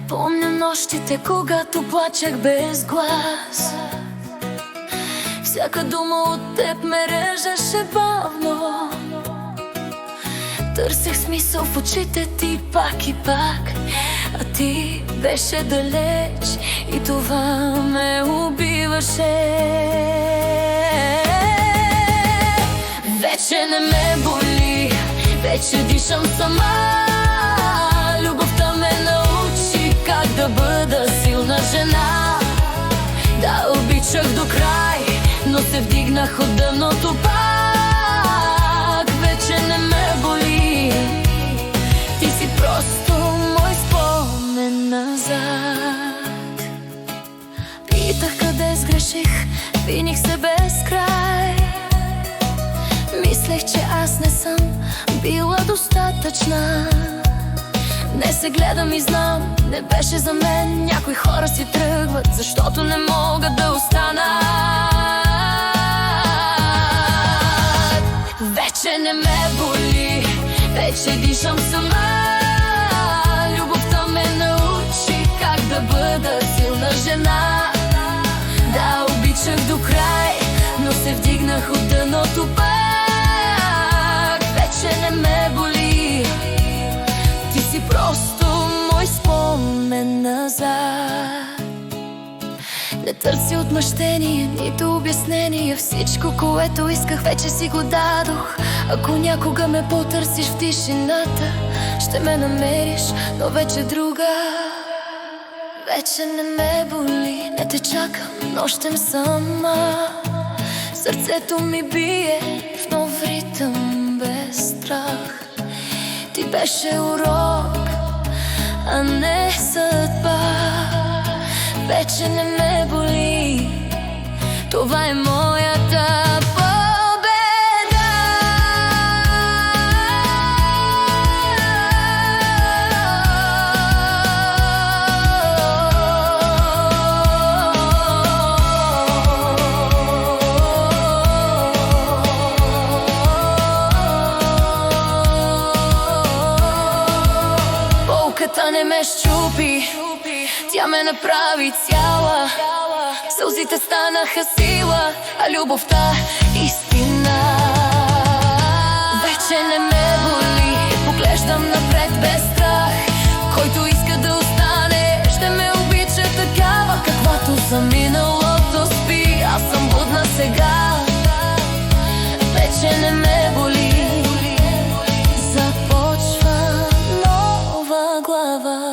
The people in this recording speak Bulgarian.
Помня нощите, когато плачех без глас. Всяка дума от теб ме режеше бавно. Търсех смисъл в очите ти пак и пак, а ти беше далеч и това ме убиваше. Вече не ме боли, вече дишам сама. Любовта ме научи как да бъда силна жена. Да, обичах до край, но се вдигнах от дъното пак. Вече не ме боли, ти си просто мой спомен назад. Питах къде сгреших, виних се без край. Мислех, че аз не съм била достатъчна. Днес се гледам и знам, не беше за мен. Някои хора си тръгват, защото не могат да останат. Вече не ме боли, вече дишам сама. Любовта ме научи как да бъда силна жена. Да, обичах до край, но се вдигнах от дъното пак. Вече не ме боли, ти си просто мой спомен назад. Не търси отмъщение, нито обяснение. Всичко, което исках, вече си го дадох. Ако някога ме потърсиш в тишината, ще ме намериш, но вече друга. Вече не ме боли, не те чакам нощем сама. Сърцето ми бие в нов ритъм без страх. Ти беше урок, а не съдба. Вече не ме боли, това е моята победа. Болката не ме щупи, тя ме направи цяла. Сълзите станаха сила, а любовта истина. Вече не ме боли, поглеждам напред без страх. Който иска да остане, ще ме обича такава, каквато съм. Миналото спи, аз съм будна сега. Вече не ме боли, започва нова глава.